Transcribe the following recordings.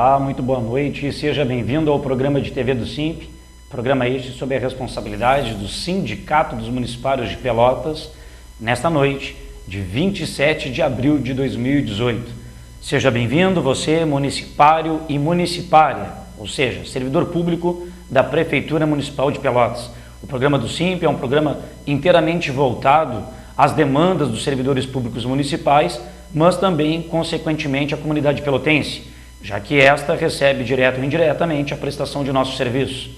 Olá, muito boa noite e seja bem-vindo ao programa de TV do SIMP, programa este sob a responsabilidade do Sindicato dos Municipários de Pelotas, nesta noite de 27 de abril de 2018. Seja bem-vindo você, municipário e municipária, ou seja, servidor público da Prefeitura Municipal de Pelotas. O programa do SIMP é um programa inteiramente voltado às demandas dos servidores públicos municipais, mas também, consequentemente, à comunidade pelotense, já que esta recebe direto ou indiretamente a prestação de nossos serviços.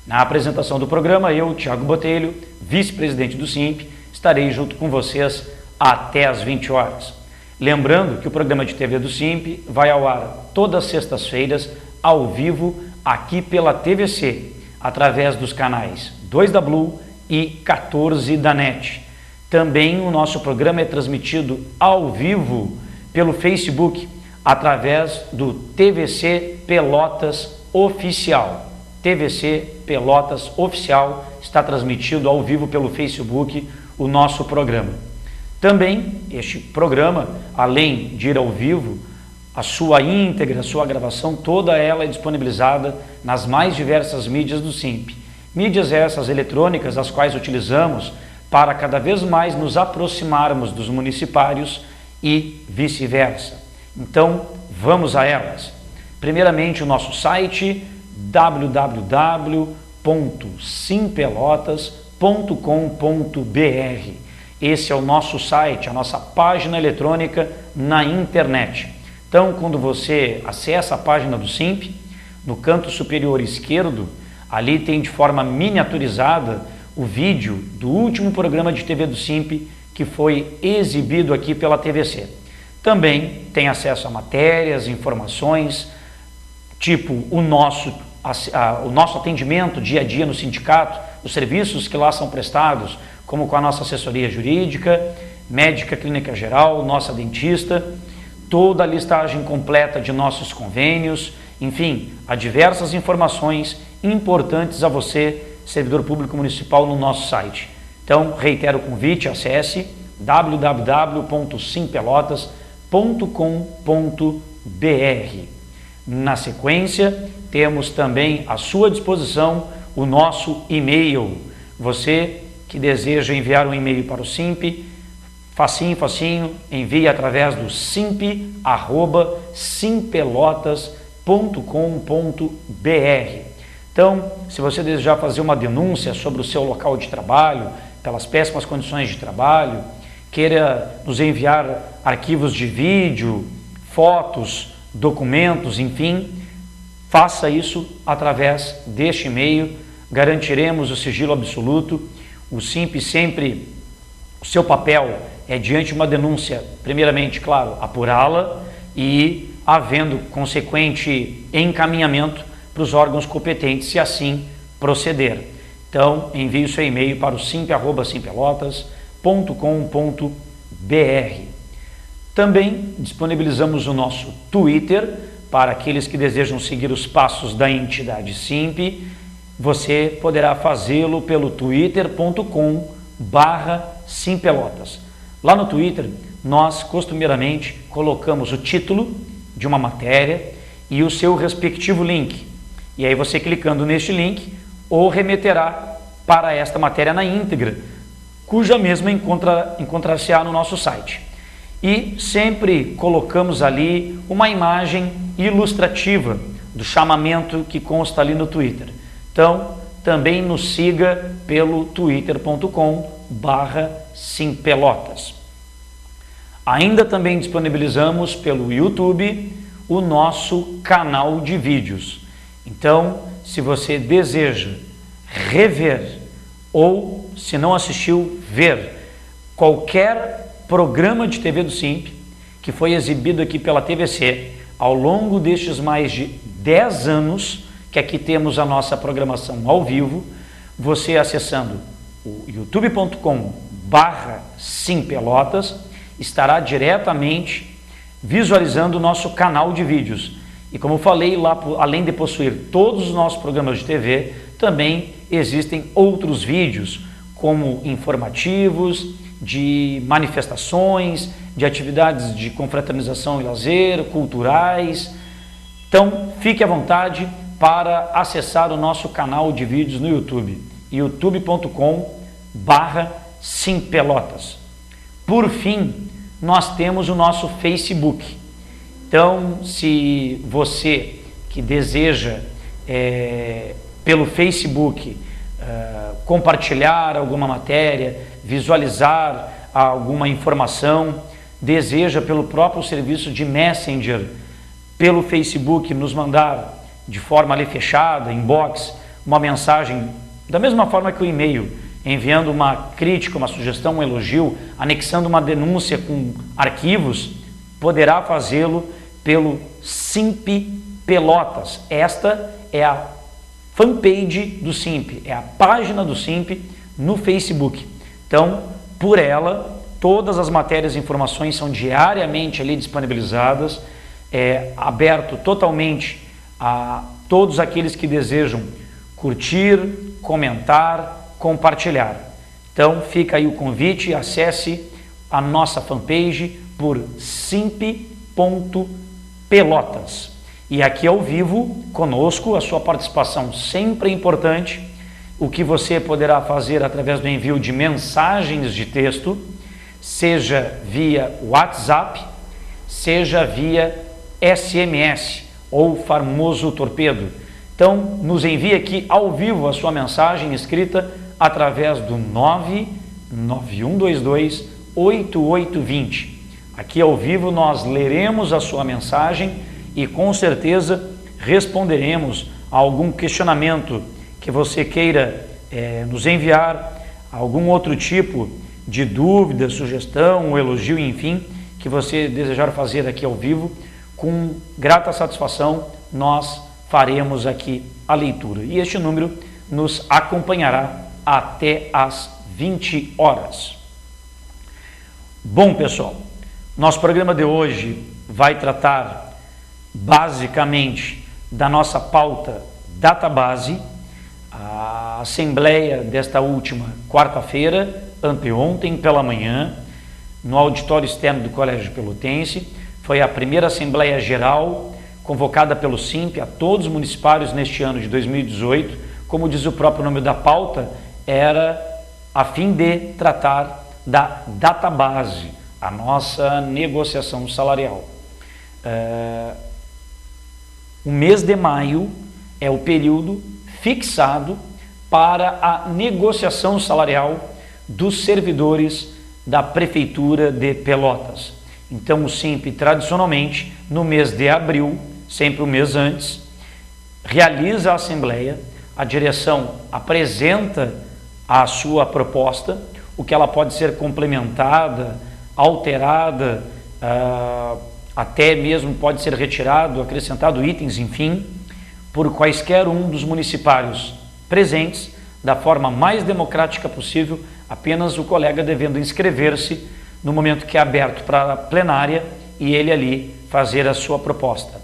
Na apresentação do programa, eu, Thiago Botelho, vice-presidente do SIMP, estarei junto com vocês até às 20 horas. Lembrando que o programa de TV do SIMP vai ao ar todas as sextas-feiras, ao vivo, aqui pela TVC, através dos canais 2 da Blue e 14 da NET. Também o nosso programa é transmitido ao vivo pelo Facebook, através do TVC Pelotas Oficial. TVC Pelotas Oficial está transmitido ao vivo pelo Facebook o nosso programa. Também este programa, além de ir ao vivo, a sua íntegra, a sua gravação, toda ela é disponibilizada nas mais diversas mídias do SIMP. Mídias essas eletrônicas, as quais utilizamos para cada vez mais nos aproximarmos dos municipários e vice-versa. Então, vamos a elas. Primeiramente, o nosso site www.simpelotas.com.br. Esse é o nosso site, a nossa página eletrônica na internet. Então, quando você acessa a página do SIMP, no canto superior esquerdo, ali tem de forma miniaturizada o vídeo do último programa de TV do SIMP que foi exibido aqui pela TVC. Também tem acesso a matérias, informações, tipo o nosso atendimento dia a dia no sindicato, os serviços que lá são prestados, como com a nossa assessoria jurídica, médica clínica geral, nossa dentista, toda a listagem completa de nossos convênios, enfim, há diversas informações importantes a você, servidor público municipal, no nosso site. Então, reitero o convite, acesse www.simpelotas.com.br. Na sequência, temos também à sua disposição o nosso e-mail. Você que deseja enviar um e-mail para o SIMP, facinho, envie através do simp@simpelotas.com.br. Então, se você desejar fazer uma denúncia sobre o seu local de trabalho, pelas péssimas condições de trabalho, queira nos enviar arquivos de vídeo, fotos, documentos, enfim, faça isso através deste e-mail, garantiremos o sigilo absoluto. O SIMP sempre, o seu papel é, diante de uma denúncia, primeiramente, claro, apurá-la e, havendo consequente encaminhamento para os órgãos competentes, se assim proceder. Então, envie o seu e-mail para o simp@simpelotas.com.br. Também disponibilizamos o nosso Twitter para aqueles que desejam seguir os passos da entidade SIMP. Você poderá fazê-lo pelo twitter.com/simpelotas. Lá no Twitter, nós costumeiramente colocamos o título de uma matéria e o seu respectivo link. E aí você, clicando neste link, ou remeterá para esta matéria na íntegra, cuja mesma encontrar-se-á no nosso site. E sempre colocamos ali uma imagem ilustrativa do chamamento que consta ali no Twitter. Então, também nos siga pelo twitter.com/simpelotas. Ainda também disponibilizamos pelo YouTube o nosso canal de vídeos. Então, se você deseja rever ou, se não assistiu, ver qualquer programa de TV do SIMP que foi exibido aqui pela TVC ao longo destes mais de 10 anos que aqui temos a nossa programação ao vivo, você acessando o youtube.com/simpelotas estará diretamente visualizando o nosso canal de vídeos. E como falei, lá, além de possuir todos os nossos programas de TV, também existem outros vídeos, como informativos, de manifestações, de atividades de confraternização e lazer, culturais, Então, fique à vontade para acessar o nosso canal de vídeos no YouTube, youtube.com/simpelotas. Por fim, nós temos o nosso Facebook. Então, se você que deseja pelo Facebook compartilhar alguma matéria, visualizar alguma informação, deseja pelo próprio serviço de Messenger, pelo Facebook, nos mandar de forma ali fechada, inbox, uma mensagem, da mesma forma que o e-mail, enviando uma crítica, uma sugestão, um elogio, anexando uma denúncia com arquivos, poderá fazê-lo pelo Simp Pelotas. Esta é a fanpage do Simp, é a página do Simp no Facebook. Então, por ela, todas as matérias e informações são diariamente ali disponibilizadas, aberto totalmente a todos aqueles que desejam curtir, comentar, compartilhar. Então, fica aí o convite, acesse a nossa fanpage por simp.pelotas. E aqui ao vivo, conosco, a sua participação sempre é importante, o que você poderá fazer através do envio de mensagens de texto, seja via WhatsApp, seja via SMS ou famoso torpedo. Então, nos envie aqui ao vivo a sua mensagem escrita através do 991228820. Aqui ao vivo nós leremos a sua mensagem e com certeza responderemos a algum questionamento que você queira nos enviar, algum outro tipo de dúvida, sugestão, elogio, enfim, que você desejar fazer aqui ao vivo, com grata satisfação nós faremos aqui a leitura. E este número nos acompanhará até às 20 horas. Bom, pessoal, nosso programa de hoje vai tratar basicamente da nossa pauta database, a assembleia desta última quarta-feira, anteontem pela manhã, no auditório externo do Colégio Pelotense. Foi a primeira Assembleia Geral convocada pelo Simp a todos os municipários neste ano de 2018. Como diz o próprio nome da pauta, era a fim de tratar da database, a nossa negociação salarial. O mês de maio é o período fixado para a negociação salarial dos servidores da Prefeitura de Pelotas. Então o Simp, tradicionalmente, no mês de abril, sempre o mês antes, realiza a assembleia, a direção apresenta a sua proposta, o que ela pode ser complementada, alterada, até mesmo pode ser retirado, acrescentado itens, enfim, por quaisquer um dos municipários presentes, da forma mais democrática possível, apenas o colega devendo inscrever-se no momento que é aberto para a plenária e ele ali fazer a sua proposta.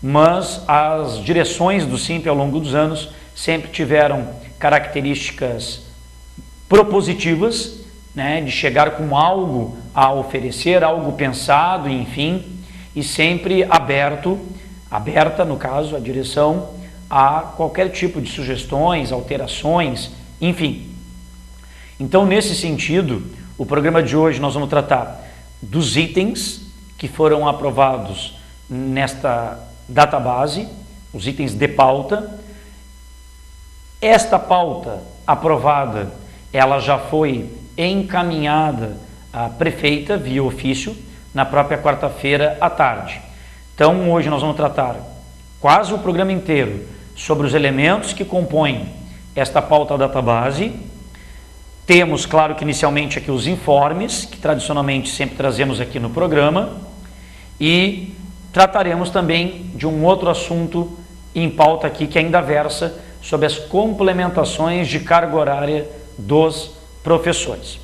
Mas as direções do Simp ao longo dos anos sempre tiveram características propositivas, né, de chegar com algo a oferecer, algo pensado, enfim, e sempre aberta, no caso, a direção a qualquer tipo de sugestões, alterações, enfim. Então, nesse sentido, o programa de hoje nós vamos tratar dos itens que foram aprovados nesta database, os itens de pauta. Esta pauta aprovada, ela já foi encaminhada à prefeita via ofício na própria quarta-feira à tarde. Então, hoje nós vamos tratar quase o programa inteiro sobre os elementos que compõem esta pauta database. Temos, claro que inicialmente aqui os informes, que tradicionalmente sempre trazemos aqui no programa, e trataremos também de um outro assunto em pauta aqui que ainda versa sobre as complementações de carga horária dos professores.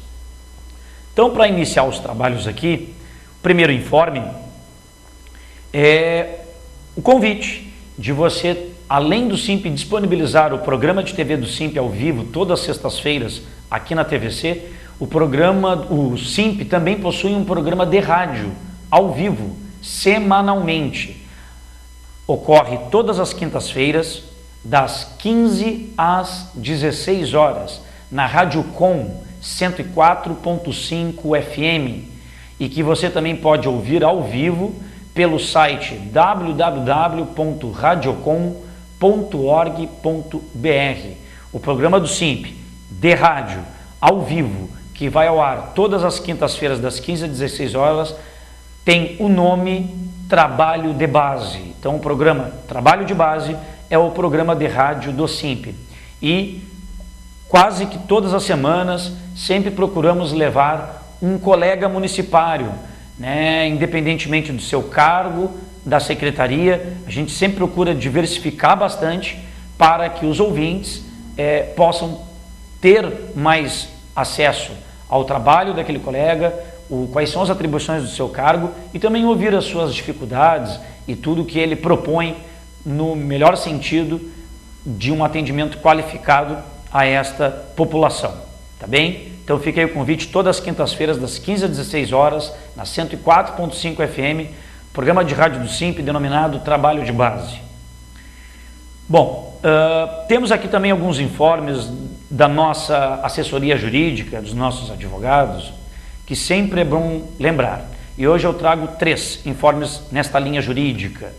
Então, para iniciar os trabalhos aqui, o primeiro informe é o convite de você, além do Simp disponibilizar o programa de TV do Simp ao vivo todas as sextas-feiras aqui na TVC, o Simp também possui um programa de rádio ao vivo, semanalmente. ocorre todas as quintas-feiras, das 15 às 16 horas, na Rádio Com 104.5 FM, e que você também pode ouvir ao vivo pelo site www.radiocom.org.br. O programa do SIMP, de rádio, ao vivo, que vai ao ar todas as quintas-feiras das 15 às 16 horas, tem o nome Trabalho de Base. Então o programa Trabalho de Base é o programa de rádio do SIMP. E quase que todas as semanas sempre procuramos levar um colega municipário, né, independentemente do seu cargo, da secretaria, a gente sempre procura diversificar bastante para que os ouvintes possam ter mais acesso ao trabalho daquele colega, quais são as atribuições do seu cargo e também ouvir as suas dificuldades e tudo que ele propõe no melhor sentido de um atendimento qualificado a esta população, tá bem? Então fica aí o convite, todas as quintas-feiras das 15 às 16 horas, na 104.5 FM, programa de rádio do SIMP denominado Trabalho de Base. Bom, temos aqui também alguns informes da nossa assessoria jurídica, dos nossos advogados, que sempre é bom lembrar. E hoje eu trago 3 informes nesta linha jurídica.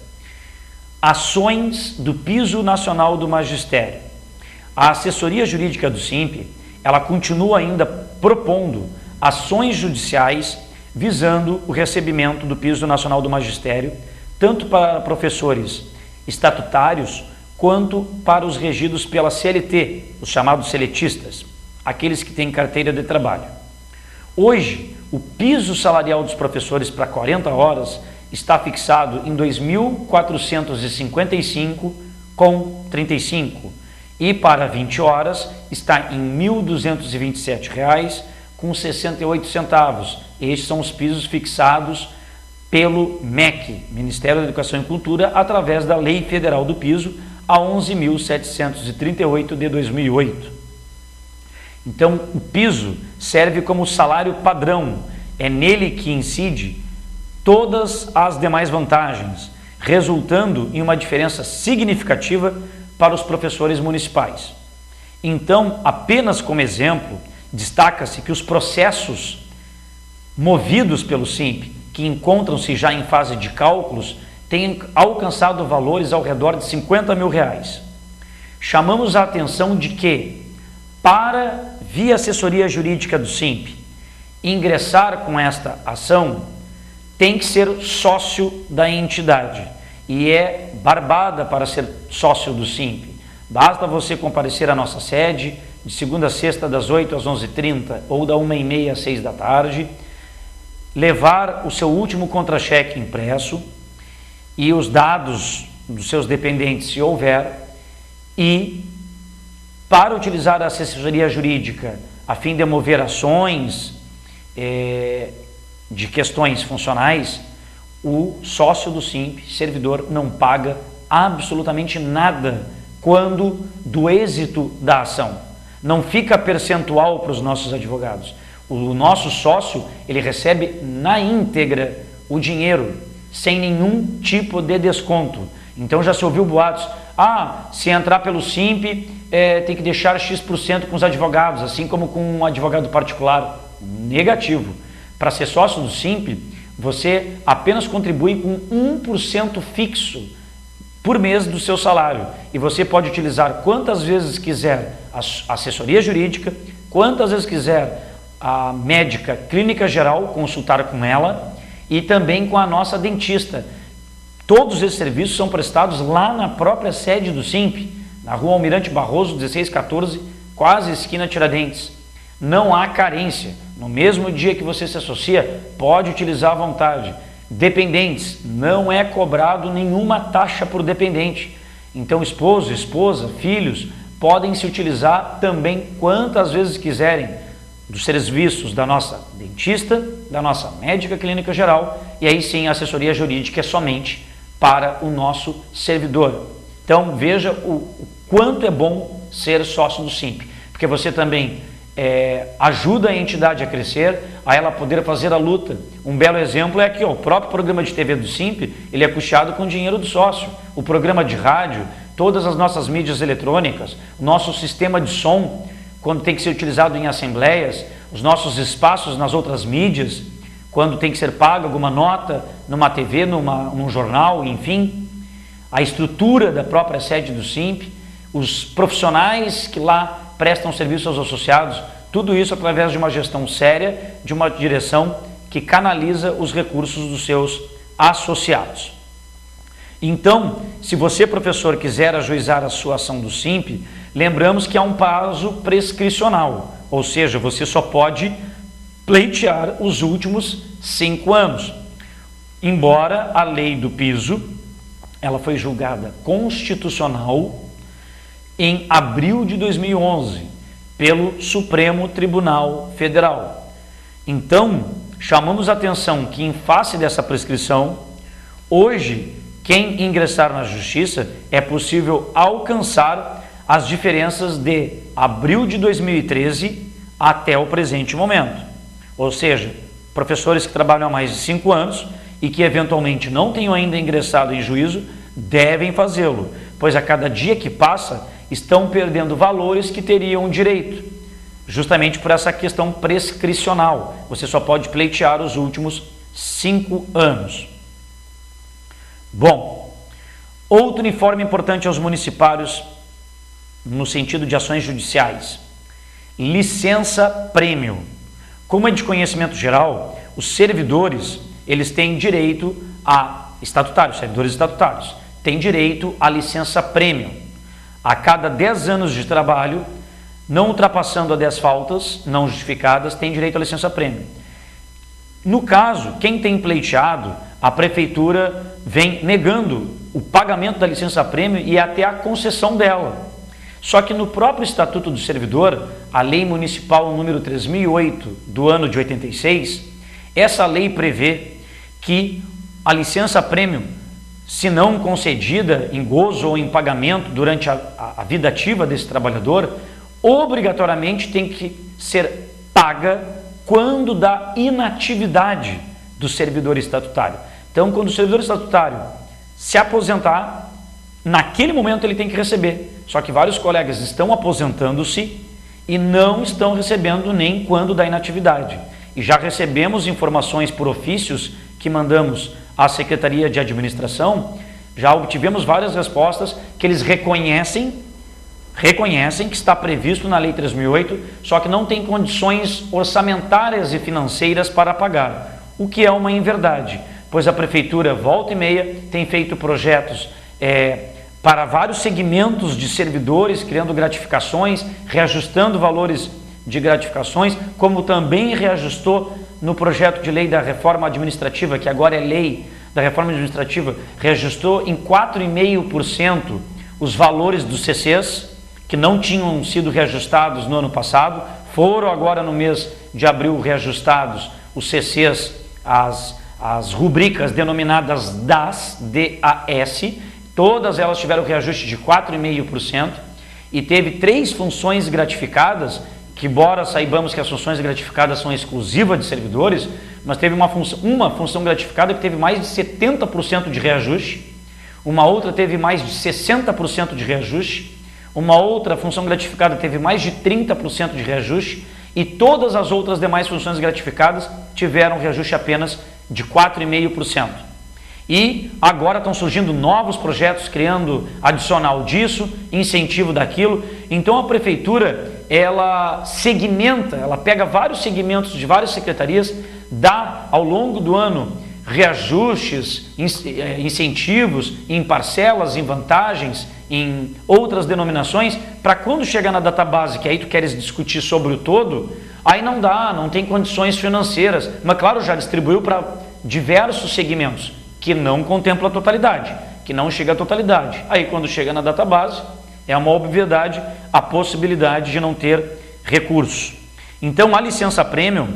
Ações do Piso Nacional do Magistério. A assessoria jurídica do SIMP, ela continua ainda propondo ações judiciais visando o recebimento do Piso Nacional do Magistério, tanto para professores estatutários quanto para os regidos pela CLT, os chamados seletistas, aqueles que têm carteira de trabalho. Hoje, o piso salarial dos professores para 40 horas está fixado em R$ 2.455,35 e para 20 horas está em R$ 1.227,68. Estes são os pisos fixados pelo MEC, Ministério da Educação e Cultura, através da Lei Federal do Piso, a 11.738 de 2008. Então, o piso serve como salário padrão, é nele que incide todas as demais vantagens, resultando em uma diferença significativa para os professores municipais. Então, apenas como exemplo, destaca-se que os processos movidos pelo SIMP, que encontram-se já em fase de cálculos, têm alcançado valores ao redor de R$ 50 mil. Chamamos a atenção de que, para, via assessoria jurídica do SIMP, ingressar com esta ação, tem que ser sócio da entidade. E é barbada para ser sócio do SIMP. Basta você comparecer à nossa sede, de segunda a sexta, das 8 às 11h30, ou da 1h30 às 6 da tarde, levar o seu último contra-cheque impresso e os dados dos seus dependentes, se houver, e para utilizar a assessoria jurídica a fim de mover ações de questões funcionais, o sócio do SIMP, servidor, não paga absolutamente nada quando do êxito da ação. Não fica percentual para os nossos advogados. O nosso sócio, ele recebe na íntegra o dinheiro, sem nenhum tipo de desconto. Então já se ouviu boatos, se entrar pelo SIMP, tem que deixar X% com os advogados, assim como com um advogado particular. Negativo. Para ser sócio do SIMP, você apenas contribui com 1% fixo por mês do seu salário. E você pode utilizar quantas vezes quiser a assessoria jurídica, quantas vezes quiser a médica clínica geral, consultar com ela, e também com a nossa dentista. Todos esses serviços são prestados lá na própria sede do SIMP, na Rua Almirante Barroso, 1614, quase esquina Tiradentes. Não há carência. No mesmo dia que você se associa, pode utilizar à vontade. Dependentes, não é cobrado nenhuma taxa por dependente. Então, esposo, esposa, filhos, podem se utilizar também quantas vezes quiserem dos serviços da nossa dentista, da nossa médica clínica geral, e aí sim a assessoria jurídica é somente para o nosso servidor. Então veja o quanto é bom ser sócio do SIMP, porque você também ajuda a entidade a crescer, a ela poder fazer a luta. Um belo exemplo é aqui, ó, o próprio programa de TV do SIMP, ele é custeado com dinheiro do sócio. O programa de rádio, todas as nossas mídias eletrônicas, o nosso sistema de som, quando tem que ser utilizado em assembleias, os nossos espaços nas outras mídias, quando tem que ser paga alguma nota numa TV, num jornal, enfim, a estrutura da própria sede do SIMP, os profissionais que lá prestam serviço aos associados, tudo isso através de uma gestão séria, de uma direção que canaliza os recursos dos seus associados. Então, se você, professor, quiser ajuizar a sua ação do SIMP, lembramos que há um prazo prescricional, ou seja, você só pode pleitear os últimos 5 anos. Embora a lei do piso, ela foi julgada constitucional em abril de 2011 pelo Supremo Tribunal Federal. Então, chamamos a atenção que em face dessa prescrição, hoje, quem ingressar na Justiça é possível alcançar as diferenças de abril de 2013 até o presente momento. Ou seja, professores que trabalham há mais de 5 anos e que eventualmente não tenham ainda ingressado em juízo, devem fazê-lo, pois a cada dia que passa, estão perdendo valores que teriam direito, justamente por essa questão prescricional. Você só pode pleitear os últimos 5 anos. Bom, outro informe importante aos municipários no sentido de ações judiciais: licença-prêmio. Como é de conhecimento geral, os servidores, eles têm direito a estatutários, servidores estatutários, têm direito à licença-prêmio. A cada 10 anos de trabalho, não ultrapassando a 10 faltas não justificadas, tem direito à licença-prêmio. No caso, quem tem pleiteado, a prefeitura vem negando o pagamento da licença-prêmio e até a concessão dela. Só que no próprio Estatuto do Servidor, a Lei Municipal número 3008 do ano de 86, essa lei prevê que a licença-prêmio, se não concedida em gozo ou em pagamento durante a vida ativa desse trabalhador, obrigatoriamente tem que ser paga quando da inatividade do servidor estatutário. Então, quando o servidor estatutário se aposentar, naquele momento ele tem que receber. Só que vários colegas estão aposentando-se e não estão recebendo nem quando da inatividade. E já recebemos informações por ofícios que mandamos à Secretaria de Administração, já obtivemos várias respostas que eles reconhecem que está previsto na Lei 3008, só que não tem condições orçamentárias e financeiras para pagar, o que é uma inverdade, pois a Prefeitura, volta e meia, tem feito projetos para vários segmentos de servidores, criando gratificações, reajustando valores de gratificações, como também reajustou no projeto de lei da reforma administrativa, que agora é lei da reforma administrativa, reajustou em 4,5% os valores dos CCs, que não tinham sido reajustados no ano passado, foram agora no mês de abril reajustados os CCs, as rubricas denominadas DAS, todas elas tiveram reajuste de 4,5% e teve 3 funções gratificadas, que embora saibamos que as funções gratificadas são exclusivas de servidores, mas teve uma função gratificada que teve mais de 70% de reajuste, uma outra teve mais de 60% de reajuste, uma outra função gratificada teve mais de 30% de reajuste e todas as outras demais funções gratificadas tiveram reajuste apenas de 4,5%. E agora estão surgindo novos projetos, criando adicional disso, incentivo daquilo. Então a Prefeitura, ela segmenta, ela pega vários segmentos de várias secretarias, dá ao longo do ano reajustes, incentivos em parcelas, em vantagens, em outras denominações, para quando chegar na database, que aí tu queres discutir sobre o todo, aí não dá, não tem condições financeiras, mas claro, já distribuiu para diversos segmentos, que não contempla a totalidade, que não chega à totalidade. Aí quando chega na database, é uma obviedade a possibilidade de não ter recurso. Então a licença-prêmio,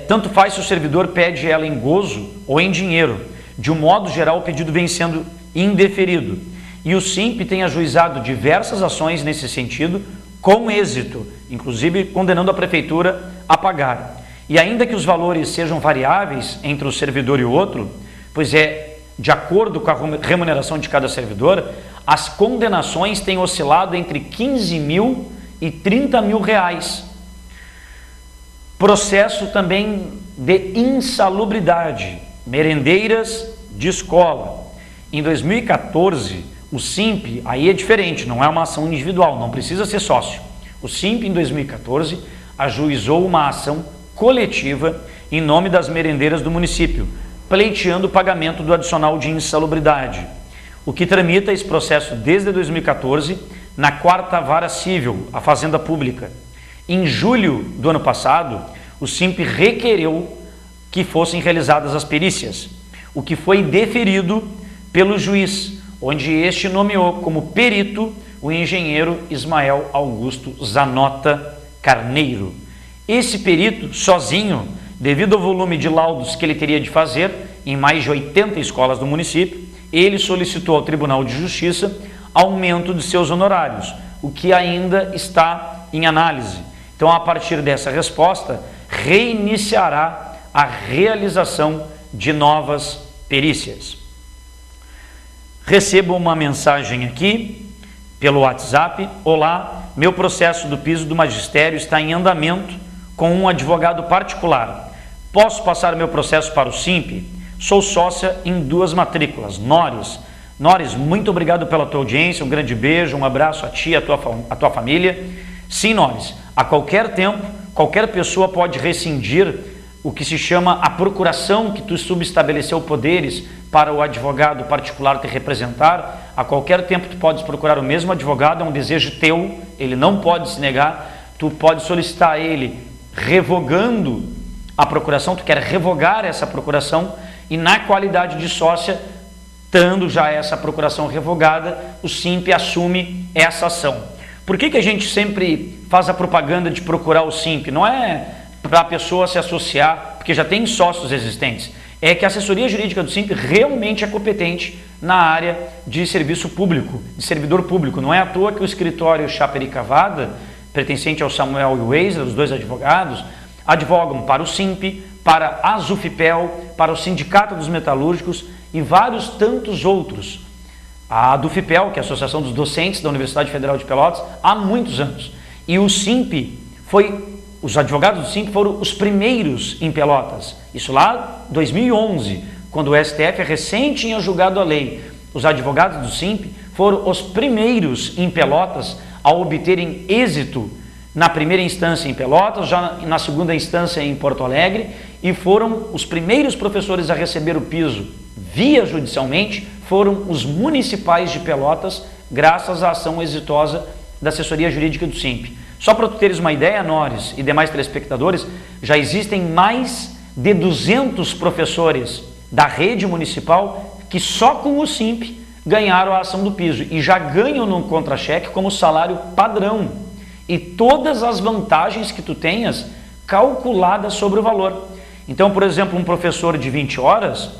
tanto faz se o servidor pede ela em gozo ou em dinheiro. De um modo geral, o pedido vem sendo indeferido. E o SIMP tem ajuizado diversas ações nesse sentido, com êxito, inclusive condenando a prefeitura a pagar. E ainda que os valores sejam variáveis entre o servidor e o outro, pois é de acordo com a remuneração de cada servidor, as condenações têm oscilado entre 15 mil e 30 mil reais. Processo também de insalubridade, merendeiras de escola. Em 2014, o SIMP, aí é diferente, não é uma ação individual, não precisa ser sócio. O SIMP, em 2014, ajuizou uma ação coletiva em nome das merendeiras do município, pleiteando o pagamento do adicional de insalubridade, o que tramita esse processo desde 2014 na 4ª Vara Civil, a Fazenda Pública. Em julho do ano passado, o SIMP requereu que fossem realizadas as perícias, o que foi deferido pelo juiz, onde este nomeou como perito o engenheiro Ismael Augusto Zanota Carneiro. Esse perito, sozinho, devido ao volume de laudos que ele teria de fazer em mais de 80 escolas do município, ele solicitou ao Tribunal de Justiça aumento de seus honorários, o que ainda está em análise. Então, a partir dessa resposta, reiniciará a realização de novas perícias. Recebo uma mensagem aqui pelo WhatsApp: olá, meu processo do piso do magistério está em andamento com um advogado particular. Posso passar meu processo para o SIMP? Sou sócia em 2 matrículas. Nores, muito obrigado pela tua audiência, um grande beijo, um abraço a ti e a tua família. Sim, Nores, a qualquer tempo, qualquer pessoa pode rescindir o que se chama a procuração que tu subestabeleceu poderes para o advogado particular te representar. A qualquer tempo tu podes procurar o mesmo advogado, é um desejo teu, ele não pode se negar, tu pode solicitar a ele revogando a procuração, tu quer revogar essa procuração e na qualidade de sócia, estando já essa procuração revogada, o SIMP assume essa ação. Por que a gente sempre faz a propaganda de procurar o SIMP? Não é para a pessoa se associar, porque já tem sócios existentes. É que a assessoria jurídica do SIMP realmente é competente na área de serviço público, de servidor público. Não é à toa que o escritório Chaperi Cavada, pertencente ao Samuel e o Weisler, os 2 advogados, advogam para o SIMP, para a Zufipel, para o Sindicato dos Metalúrgicos e vários tantos outros. A Dufipel, que é a Associação dos Docentes da Universidade Federal de Pelotas, há muitos anos. E o SIMP os advogados do SIMP foram os primeiros em Pelotas. Isso lá em 2011, quando o STF recém tinha julgado a lei. Os advogados do SIMP foram os primeiros em Pelotas a obterem êxito na primeira instância em Pelotas, já na segunda instância em Porto Alegre, e foram os primeiros professores a receber o piso via judicialmente, foram os municipais de Pelotas, graças à ação exitosa da assessoria jurídica do SIMP. Só para tu teres uma ideia, Nores e demais telespectadores, já existem mais de 200 professores da rede municipal que só com o SIMP ganharam a ação do piso e já ganham no contra-cheque como salário padrão. E todas as vantagens que tu tenhas calculadas sobre o valor. Então, por exemplo, um professor de 20 horas,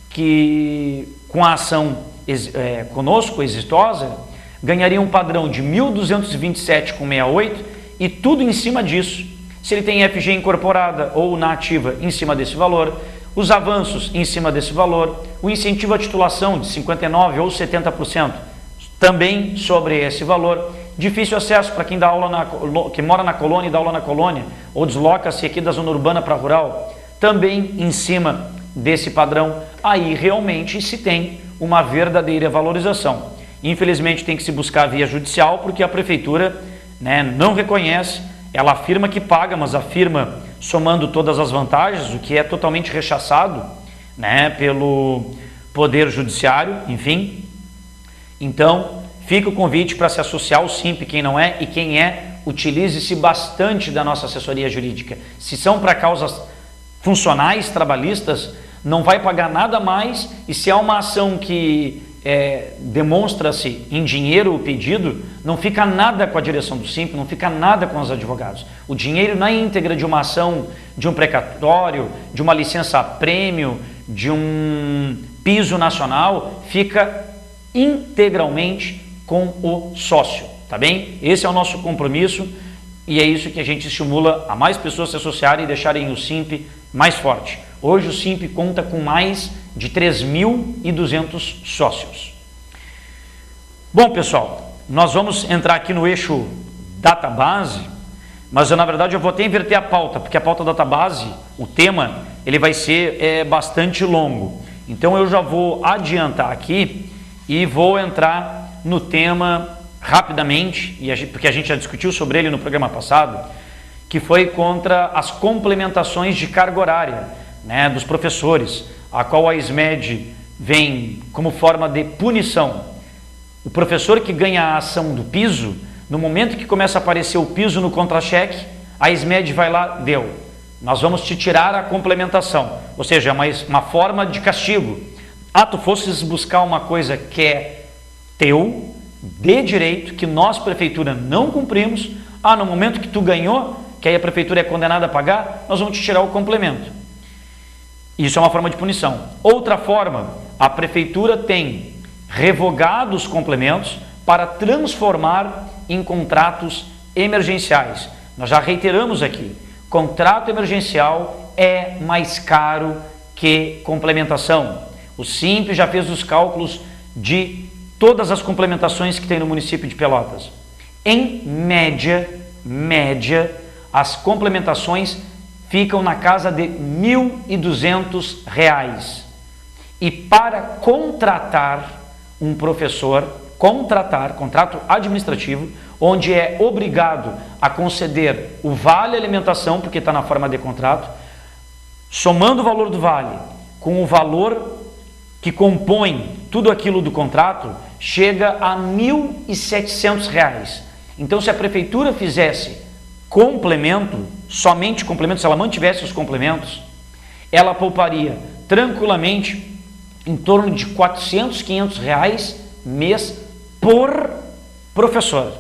que com a ação conosco, exitosa, ganharia um padrão de 1.227,68 e tudo em cima disso. Se ele tem FG incorporada ou na ativa, em cima desse valor, os avanços em cima desse valor, o incentivo à titulação de 59% ou 70%, também sobre esse valor. Difícil acesso para quem dá aula que mora na colônia e dá aula na colônia, ou desloca-se aqui da zona urbana para rural, também em cima desse padrão. Aí realmente se tem uma verdadeira valorização. Infelizmente tem que se buscar via judicial, porque a prefeitura não reconhece, ela afirma que paga, mas afirma somando todas as vantagens, o que é totalmente rechaçado pelo Poder Judiciário, enfim. Então, fica o convite para se associar ao SIMP, quem não é, e quem é, utilize-se bastante da nossa assessoria jurídica. Se são para causas funcionais, trabalhistas, não vai pagar nada mais, e se há uma ação que demonstra-se em dinheiro o pedido, não fica nada com a direção do SIMP, não fica nada com os advogados. O dinheiro na íntegra de uma ação, de um precatório, de uma licença-prêmio, de um piso nacional, fica integralmente com o sócio, tá? tá bem? Esse é o nosso compromisso e é isso que a gente estimula a mais pessoas se associarem e deixarem o Simp mais forte. Hoje o Simp conta com mais de 3.200 sócios. Bom, pessoal, nós vamos entrar aqui no eixo database, mas na verdade eu vou até inverter a pauta, porque a pauta database, o tema, ele vai ser bastante longo. Então eu já vou adiantar aqui e vou entrar no tema rapidamente, porque a gente já discutiu sobre ele no programa passado, que foi contra as complementações de carga horária, né, dos professores, a qual a SMED vem como forma de punição. O professor que ganha a ação do piso, no momento que começa a aparecer o piso no contra-cheque, a SMED vai lá, nós vamos te tirar a complementação, ou seja, uma forma de castigo. Tu fosses buscar uma coisa que é teu, de direito, que nós, prefeitura, não cumprimos, no momento que tu ganhou, que aí a prefeitura é condenada a pagar, nós vamos te tirar o complemento. Isso é uma forma de punição. Outra forma, a prefeitura tem revogado os complementos para transformar em contratos emergenciais. Nós já reiteramos aqui, contrato emergencial é mais caro que complementação. O Simp já fez os cálculos de todas as complementações que tem no município de Pelotas. Em média, as complementações ficam na casa de R$ 1.200. E para contratar um professor, contrato administrativo, onde é obrigado a conceder o vale alimentação, porque está na forma de contrato, somando o valor do vale com o valor que compõe tudo aquilo do contrato, chega a R$ 1.700. Então, se a prefeitura fizesse complemento, somente complemento, se ela mantivesse os complementos, ela pouparia tranquilamente em torno de R$ 400, R$ 500 mês por professor.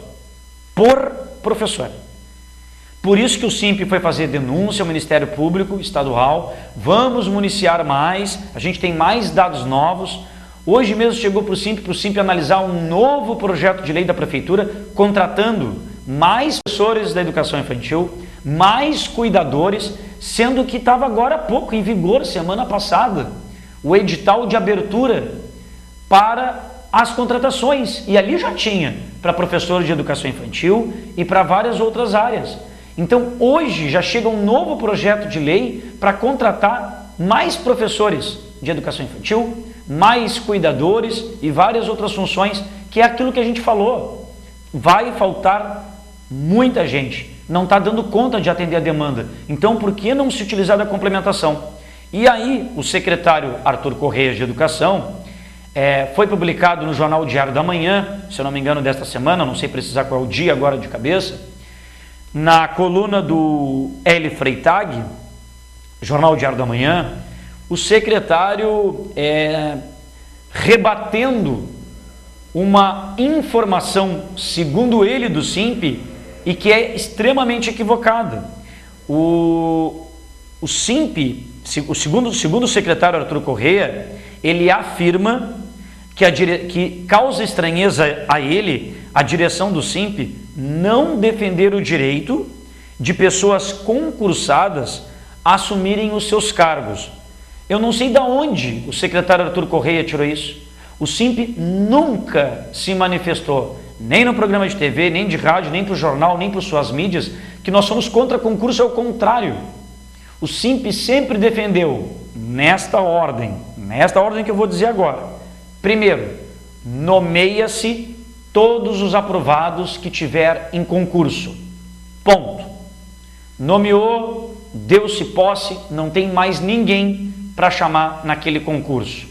Por isso que o Simp foi fazer denúncia ao Ministério Público Estadual, vamos municiar mais, a gente tem mais dados novos. Hoje mesmo chegou para o Simp analisar um novo projeto de lei da Prefeitura, contratando mais professores da educação infantil, mais cuidadores, sendo que estava agora há pouco, em vigor, semana passada, o edital de abertura para as contratações. E ali já tinha para professores de educação infantil e para várias outras áreas. Então, hoje já chega um novo projeto de lei para contratar mais professores de educação infantil, mais cuidadores e várias outras funções, que é aquilo que a gente falou. Vai faltar muita gente, não está dando conta de atender a demanda. Então, por que não se utilizar da complementação? E aí, o secretário Arthur Correia de Educação, foi publicado no Jornal Diário da Manhã, se eu não me engano, desta semana, não sei precisar qual é o dia agora de cabeça, na coluna do L. Freitag, Jornal Diário da Manhã, o secretário rebatendo uma informação, segundo ele, do Simp, e que é extremamente equivocada. O Simp, segundo o secretário Arthur Correia, ele afirma que causa estranheza a ele, a direção do Simp, não defender o direito de pessoas concursadas assumirem os seus cargos. Eu não sei de onde o secretário Arthur Correia tirou isso. O Simp nunca se manifestou, nem no programa de TV, nem de rádio, nem para o jornal, nem para suas mídias, que nós somos contra concurso, ao contrário. O Simp sempre defendeu, nesta ordem que eu vou dizer agora. Primeiro, nomeia-se todos os aprovados que tiver em concurso. Ponto. Nomeou, deu-se posse, não tem mais ninguém para chamar naquele concurso.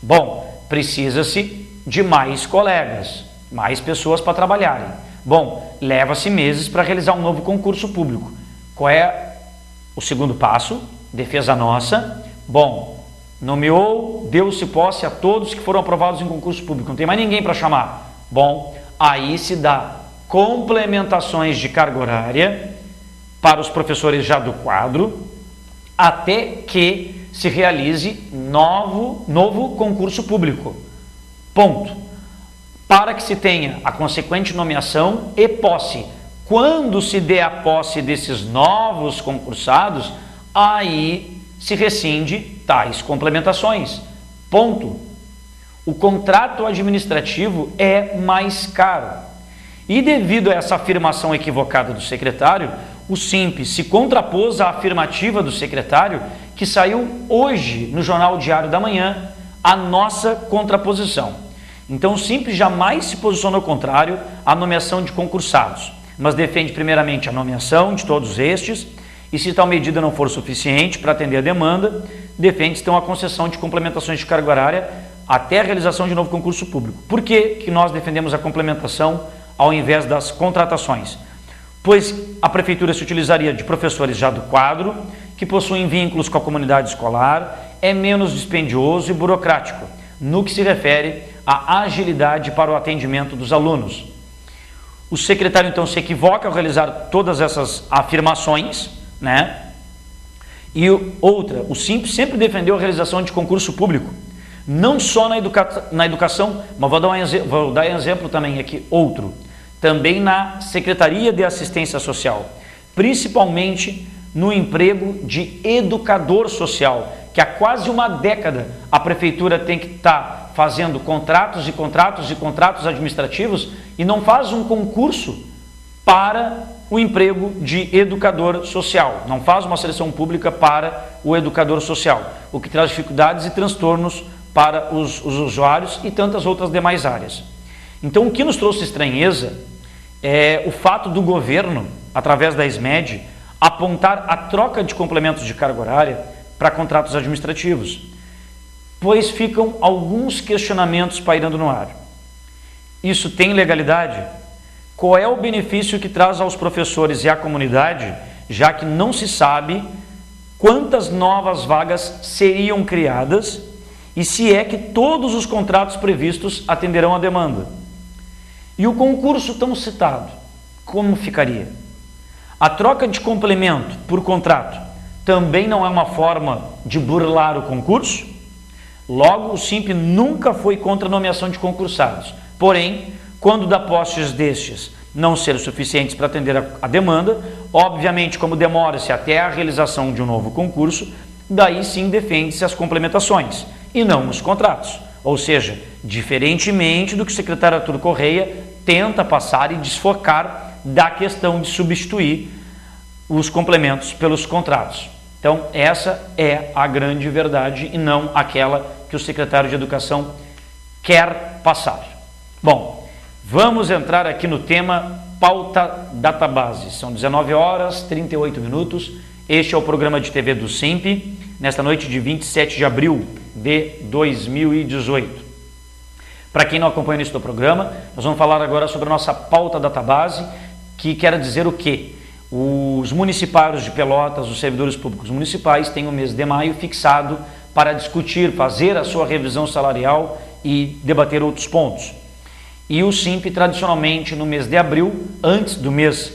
Bom, precisa-se de mais colegas, mais pessoas para trabalharem. Bom, leva-se meses para realizar um novo concurso público. Qual é o segundo passo? Defesa nossa. Bom, nomeou, deu-se posse a todos que foram aprovados em concurso público. Não tem mais ninguém para chamar. Bom, aí se dá complementações de carga horária para os professores já do quadro, até que se realize novo concurso público. Ponto. para que se tenha a consequente nomeação e posse. Quando se der a posse desses novos concursados, aí se rescinde tais complementações. Ponto. O contrato administrativo é mais caro. E devido a essa afirmação equivocada do secretário, o SIMP se contrapôs à afirmativa do secretário, que saiu hoje no Jornal Diário da Manhã, a nossa contraposição. Então o SIMP jamais se posicionou contrário à nomeação de concursados, mas defende primeiramente a nomeação de todos estes, e se tal medida não for suficiente para atender a demanda, defende então a concessão de complementações de carga horária até a realização de novo concurso público. Por que nós defendemos a complementação ao invés das contratações? Pois a prefeitura se utilizaria de professores já do quadro, que possuem vínculos com a comunidade escolar, é menos dispendioso e burocrático, no que se refere à agilidade para o atendimento dos alunos. O secretário então se equivoca ao realizar todas essas afirmações, né? E outra, o SIMP sempre defendeu a realização de concurso público, não só na educação, mas vou dar um exemplo também aqui, outro, também na Secretaria de Assistência Social, principalmente no emprego de educador social, que há quase uma década a prefeitura tem que estar fazendo contratos e contratos e contratos administrativos e não faz um concurso para o emprego de educador social, não faz uma seleção pública para o educador social, o que traz dificuldades e transtornos para os usuários e tantas outras demais áreas. Então, o que nos trouxe estranheza é o fato do governo, através da SMED, apontar a troca de complementos de carga horária para contratos administrativos, pois ficam alguns questionamentos pairando no ar. Isso tem legalidade? Qual é o benefício que traz aos professores e à comunidade, já que não se sabe quantas novas vagas seriam criadas e se é que todos os contratos previstos atenderão à demanda? E o concurso tão citado, como ficaria? A troca de complemento por contrato também não é uma forma de burlar o concurso? Logo, o SIMP nunca foi contra a nomeação de concursados. Porém, quando dá postes destes não serem suficientes para atender a demanda, obviamente, como demora-se até a realização de um novo concurso, daí sim defende-se as complementações e não os contratos. Ou seja, diferentemente do que o secretário Arthur Correia tenta passar e desfocar da questão de substituir os complementos pelos contratos. Então, essa é a grande verdade e não aquela que o secretário de Educação quer passar. Bom, vamos entrar aqui no tema pauta database. São 19 horas, 38 minutos. Este é o programa de TV do SIMP, nesta noite de 27 de abril de 2018. Para quem não acompanha o início do programa, nós vamos falar agora sobre a nossa pauta database, que quer dizer o quê? Os municipários de Pelotas, os servidores públicos municipais, têm o mês de maio fixado para discutir, fazer a sua revisão salarial e debater outros pontos. E o SIMP, tradicionalmente, no mês de abril, antes do mês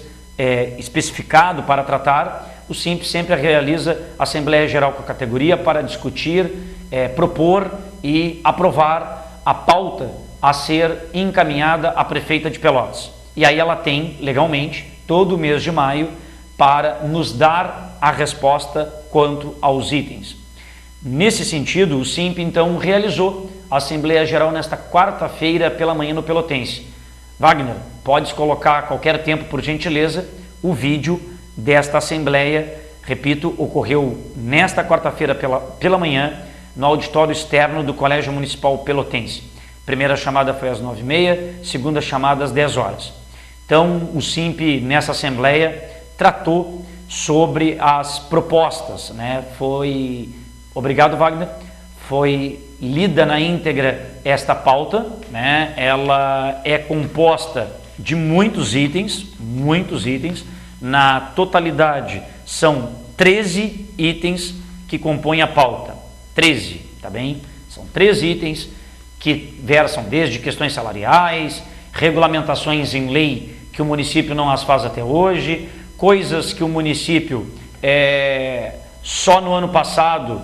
especificado para tratar, o SIMP sempre realiza Assembleia Geral com a categoria para discutir, propor e aprovar a pauta a ser encaminhada à prefeita de Pelotas. E aí ela tem, legalmente, todo o mês de maio para nos dar a resposta quanto aos itens. Nesse sentido, o SIMP então realizou a Assembleia Geral nesta quarta-feira pela manhã no Pelotense. Wagner, podes colocar a qualquer tempo, por gentileza, o vídeo desta Assembleia. Repito, ocorreu nesta quarta-feira pela manhã no auditório externo do Colégio Municipal Pelotense. Primeira chamada foi às 9h30, segunda chamada às 10 horas. Então, o SIMP, nessa Assembleia, tratou sobre as propostas, né? Obrigado, Wagner, foi lida na íntegra esta pauta, né? Ela é composta de muitos itens, na totalidade são 13 itens que compõem a pauta, 13, tá bem? São 13 itens que versam desde questões salariais, regulamentações em lei que o município não as faz até hoje, coisas que o município só no ano passado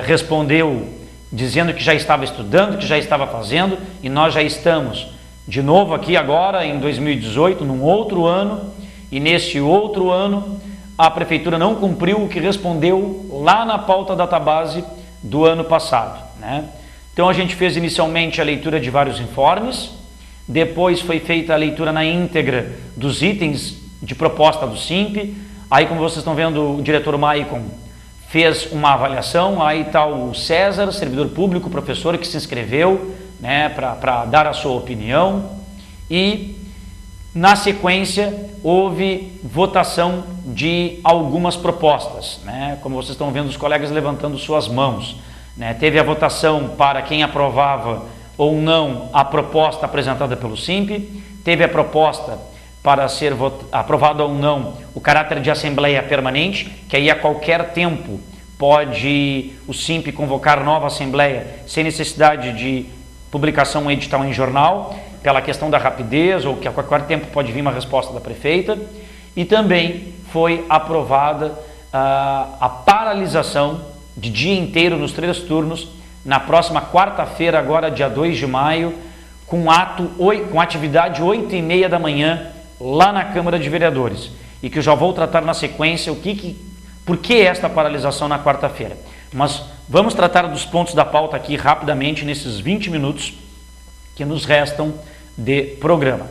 respondeu dizendo que já estava estudando, que já estava fazendo, e nós já estamos de novo aqui agora em 2018, num outro ano, e neste outro ano a Prefeitura não cumpriu o que respondeu lá na pauta database do ano passado, né? Então a gente fez inicialmente a leitura de vários informes, depois foi feita a leitura na íntegra dos itens de proposta do SIMP, aí como vocês estão vendo o diretor Maicon fez uma avaliação, aí está o César, servidor público, professor que se inscreveu, né, para dar a sua opinião, e na sequência houve votação de algumas propostas, né, como vocês estão vendo os colegas levantando suas mãos, né, teve a votação para quem aprovava ou não a proposta apresentada pelo SIMP, teve a proposta para ser aprovado ou não o caráter de assembleia permanente, que aí a qualquer tempo pode o SIMP convocar nova assembleia sem necessidade de publicação edital em jornal, pela questão da rapidez, ou que a qualquer tempo pode vir uma resposta da prefeita, e também foi aprovada a paralisação de dia inteiro nos 3 turnos, na próxima quarta-feira, agora dia 2 de maio, com atividade 8h30 da manhã, lá na Câmara de Vereadores, e que eu já vou tratar na sequência por que esta paralisação na quarta-feira. Mas vamos tratar dos pontos da pauta aqui rapidamente, nesses 20 minutos que nos restam de programa.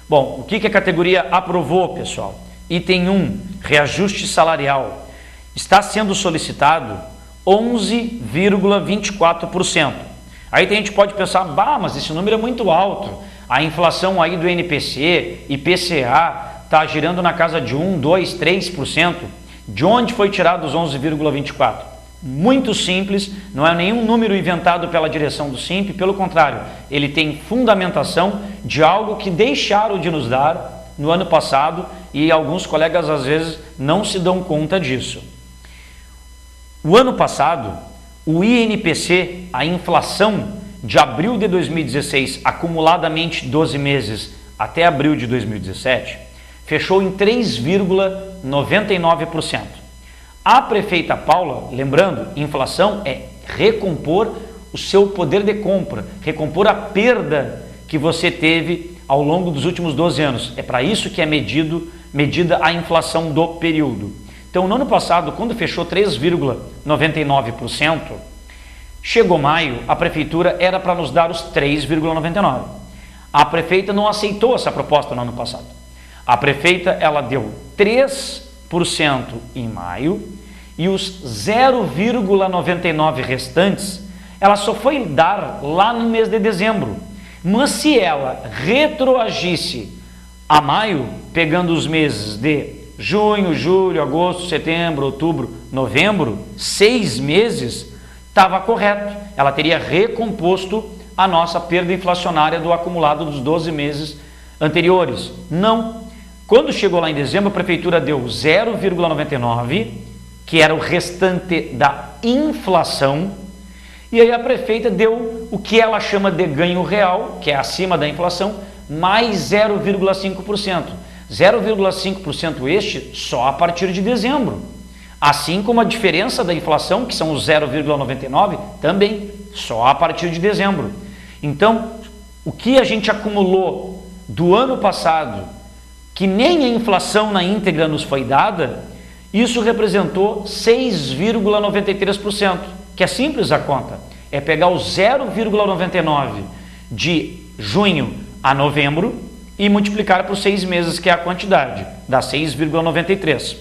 Bom, o que a categoria aprovou, pessoal? Item 1, reajuste salarial. Está sendo solicitado 11,24%. Aí a gente pode pensar, mas esse número é muito alto. A inflação aí do NPC, IPCA, está girando na casa de 1, 2, 3%. De onde foi tirado os 11,24%? Muito simples, não é nenhum número inventado pela direção do SIMP, pelo contrário, ele tem fundamentação de algo que deixaram de nos dar no ano passado e alguns colegas às vezes não se dão conta disso. O ano passado, o INPC, a inflação de abril de 2016, acumuladamente 12 meses até abril de 2017, fechou em 3,99%. A prefeita Paula, lembrando, inflação é recompor o seu poder de compra, recompor a perda que você teve ao longo dos últimos 12 anos. É para isso que é medida a inflação do período. Então, no ano passado, quando fechou 3,99%, chegou maio, a prefeitura era para nos dar os 3,99%. A prefeita não aceitou essa proposta no ano passado. A prefeita, ela deu 3% em maio e os 0,99% restantes, ela só foi dar lá no mês de dezembro. Mas se ela retroagisse a maio, pegando os meses de junho, julho, agosto, setembro, outubro, novembro, 6 meses, estava correto. Ela teria recomposto a nossa perda inflacionária do acumulado dos 12 meses anteriores. Não. Quando chegou lá em dezembro, a prefeitura deu 0,99%, que era o restante da inflação, e aí a prefeita deu o que ela chama de ganho real, que é acima da inflação, mais 0,5%. 0,5% este só a partir de dezembro. Assim como a diferença da inflação, que são os 0,99%, também só a partir de dezembro. Então, o que a gente acumulou do ano passado, que nem a inflação na íntegra nos foi dada, isso representou 6,93%, que é simples a conta. É pegar o 0,99% de junho a novembro e multiplicar por 6 meses, que é a quantidade, dá 6,93%.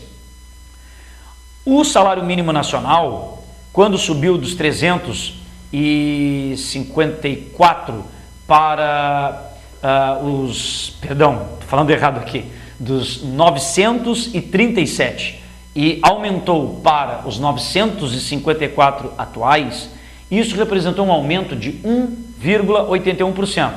O salário mínimo nacional, quando subiu dos 354 para dos 937 e aumentou para os 954 atuais, isso representou um aumento de 1,81%.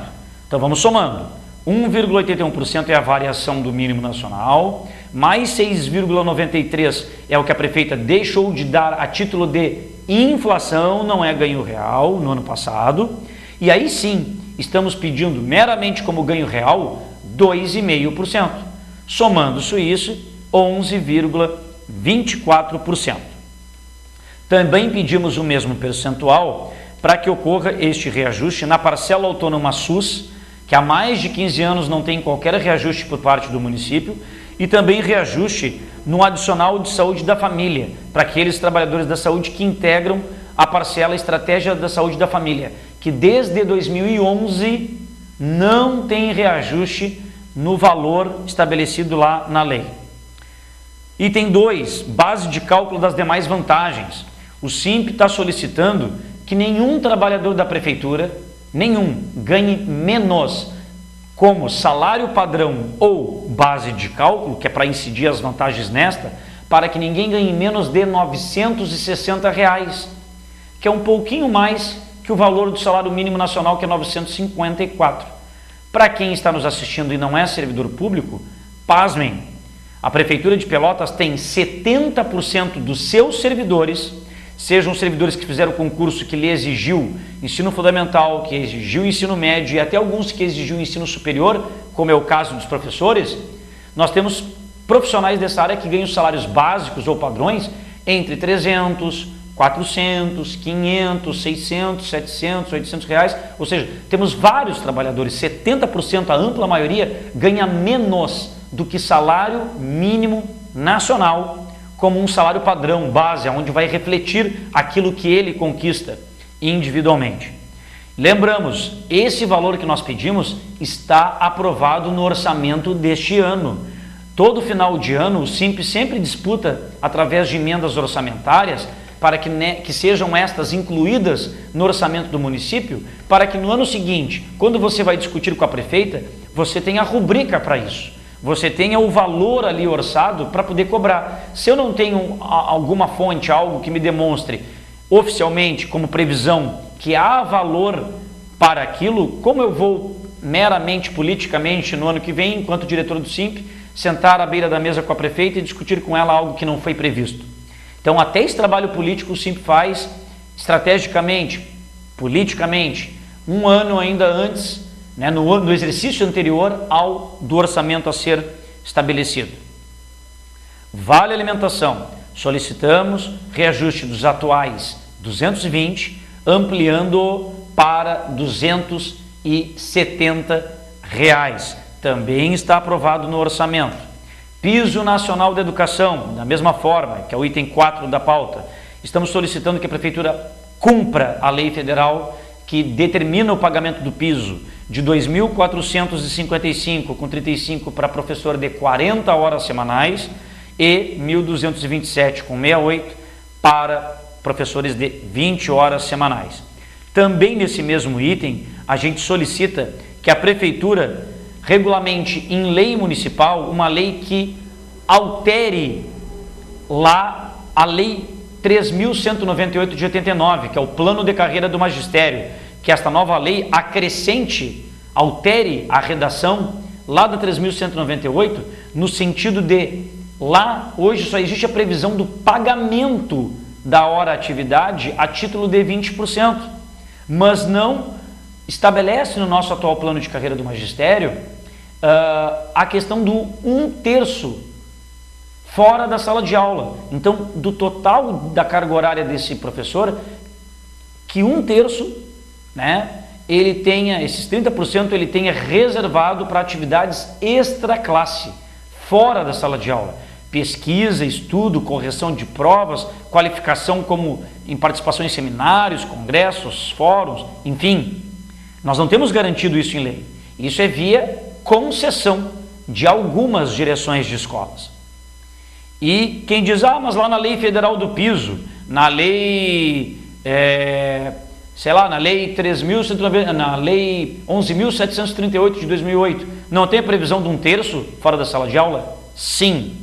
Então vamos somando. 1,81% é a variação do mínimo nacional, mais 6,93% é o que a prefeita deixou de dar a título de inflação, não é ganho real, no ano passado, e aí sim, estamos pedindo meramente como ganho real 2,5%, somando-se isso, 11,24%. Também pedimos o mesmo percentual para que ocorra este reajuste na parcela autônoma SUS, que há mais de 15 anos não tem qualquer reajuste por parte do município, e também reajuste no adicional de saúde da família, para aqueles trabalhadores da saúde que integram a parcela Estratégia da Saúde da Família, que desde 2011 não tem reajuste no valor estabelecido lá na lei. Item 2, base de cálculo das demais vantagens. O SIMP está solicitando que nenhum trabalhador da prefeitura, ganhe menos como salário padrão ou base de cálculo, que é para incidir as vantagens nesta, para que ninguém ganhe menos de R$ 960, que é um pouquinho mais que o valor do salário mínimo nacional, que é 954. Para quem está nos assistindo e não é servidor público, pasmem, a Prefeitura de Pelotas tem 70% dos seus servidores, sejam servidores que fizeram concurso que lhe exigiu ensino fundamental, que exigiu ensino médio e até alguns que exigiu ensino superior, como é o caso dos professores. Nós temos profissionais dessa área que ganham salários básicos ou padrões entre 300, 400, 500, 600, 700, 800 reais, ou seja, temos vários trabalhadores, 70%, a ampla maioria, ganha menos do que salário mínimo nacional, como um salário padrão, base, onde vai refletir aquilo que ele conquista individualmente. Lembramos, esse valor que nós pedimos está aprovado no orçamento deste ano. Todo final de ano, o SIMP sempre disputa, através de emendas orçamentárias, para que sejam estas incluídas no orçamento do município, para que no ano seguinte, quando você vai discutir com a prefeita, você tenha a rubrica para isso. Você tenha o valor ali orçado para poder cobrar. Se eu não tenho alguma fonte, algo que me demonstre oficialmente, como previsão, que há valor para aquilo, como eu vou meramente politicamente no ano que vem, enquanto diretor do SIMP, sentar à beira da mesa com a prefeita e discutir com ela algo que não foi previsto? Então, até esse trabalho político o SIMP faz estrategicamente, politicamente, um ano ainda antes, no exercício anterior ao do orçamento a ser estabelecido. Vale alimentação. Solicitamos reajuste dos atuais 220, ampliando para R$ 270. Também está aprovado no orçamento. Piso Nacional de Educação, da mesma forma, que é o item 4 da pauta. Estamos solicitando que a Prefeitura cumpra a lei federal que determina o pagamento do piso de R$ 2.455 com 35 para professor de 40 horas semanais e R$ 1.227 com 68 para professores de 20 horas semanais. Também nesse mesmo item, a gente solicita que a Prefeitura regulamente em lei municipal uma lei que altere lá a lei 3.198 de 89, que é o plano de carreira do magistério, que esta nova lei acrescente, altere a redação lá da 3.198, no sentido de, lá hoje só existe a previsão do pagamento da hora atividade a título de 20%, mas não estabelece no nosso atual plano de carreira do magistério a questão do 1/3 fora da sala de aula. Então, do total da carga horária desse professor, que 1/3, ele tenha, esses 30% ele tenha reservado para atividades extra classe, fora da sala de aula. Pesquisa, estudo, correção de provas, qualificação como em participação em seminários, congressos, fóruns, enfim. Nós não temos garantido isso em lei. Isso é via concessão de algumas direções de escolas. E quem diz, mas lá na lei federal do piso, na lei, na lei 3.190, na lei 11.738 de 2008, não tem a previsão de 1/3 fora da sala de aula? Sim.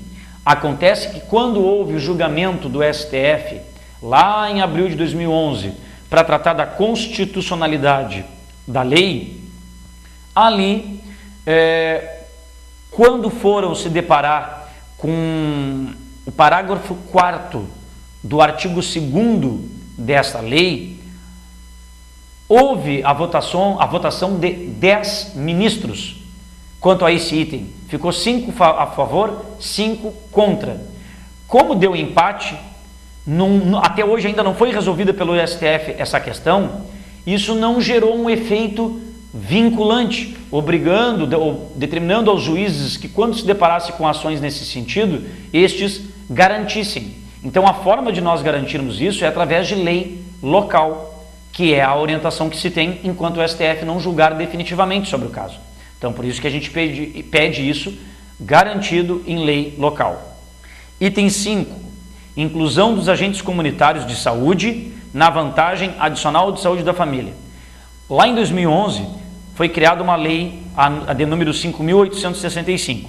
Acontece que quando houve o julgamento do STF, lá em abril de 2011, para tratar da constitucionalidade da lei, ali, quando foram se deparar com o parágrafo 4º do artigo 2º dessa lei, houve a votação de 10 ministros quanto a esse item. Ficou 5 a favor, 5 contra. Como deu empate, até hoje ainda não foi resolvida pelo STF essa questão, isso não gerou um efeito vinculante, obrigando ou determinando aos juízes que, quando se deparasse com ações nesse sentido, estes garantissem. Então, a forma de nós garantirmos isso é através de lei local, que é a orientação que se tem enquanto o STF não julgar definitivamente sobre o caso. Então, por isso que a gente pede isso garantido em lei local. Item 5. Inclusão dos agentes comunitários de saúde na vantagem adicional de saúde da família. Lá em 2011, foi criada uma lei, a de número 5.865,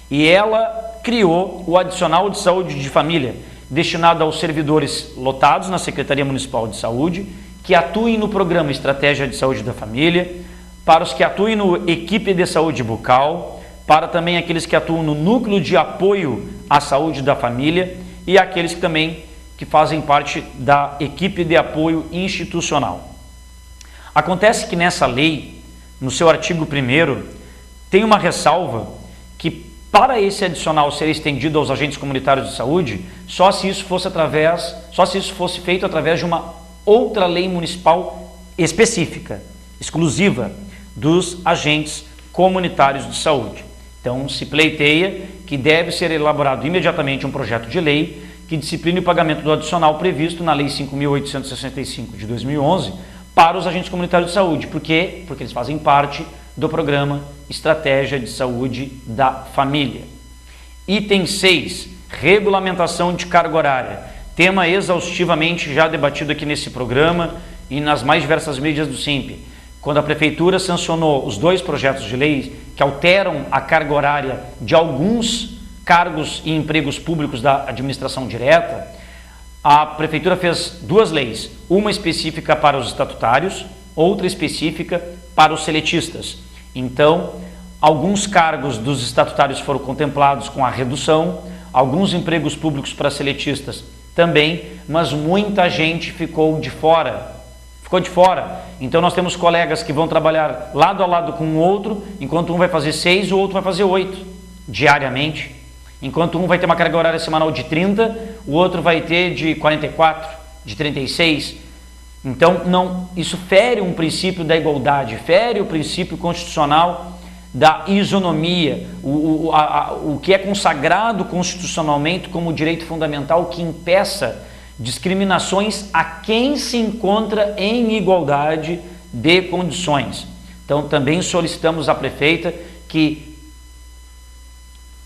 e ela criou o adicional de saúde de família, destinado aos servidores lotados na Secretaria Municipal de Saúde, que atuem no programa Estratégia de Saúde da Família, para os que atuem no Equipe de Saúde Bucal, para também aqueles que atuam no Núcleo de Apoio à Saúde da Família e aqueles que também que fazem parte da Equipe de Apoio Institucional. Acontece que nessa lei, no seu artigo 1º, tem uma ressalva que, para esse adicional ser estendido aos agentes comunitários de saúde, só se isso fosse feito através de uma outra lei municipal específica, exclusiva dos agentes comunitários de saúde. Então, se pleiteia que deve ser elaborado imediatamente um projeto de lei que discipline o pagamento do adicional previsto na Lei 5.865 de 2011 para os agentes comunitários de saúde. Por quê? Porque eles fazem parte do programa Estratégia de Saúde da Família. Item 6. Regulamentação de carga horária. Tema exaustivamente já debatido aqui nesse programa e nas mais diversas mídias do SIMP. Quando a Prefeitura sancionou os 2 projetos de lei que alteram a carga horária de alguns cargos e empregos públicos da administração direta, a Prefeitura fez 2 leis, uma específica para os estatutários, outra específica para os seletistas. Então, alguns cargos dos estatutários foram contemplados com a redução, alguns empregos públicos para seletistas também, mas muita gente ficou de fora. Então nós temos colegas que vão trabalhar lado a lado com o outro, enquanto um vai fazer 6, o outro vai fazer 8 diariamente. Enquanto um vai ter uma carga horária semanal de 30, o outro vai ter de 44, de 36. Então isso fere um princípio da igualdade, fere o princípio constitucional da isonomia, o que é consagrado constitucionalmente como direito fundamental que impeça discriminações a quem se encontra em igualdade de condições. Então também solicitamos à prefeita que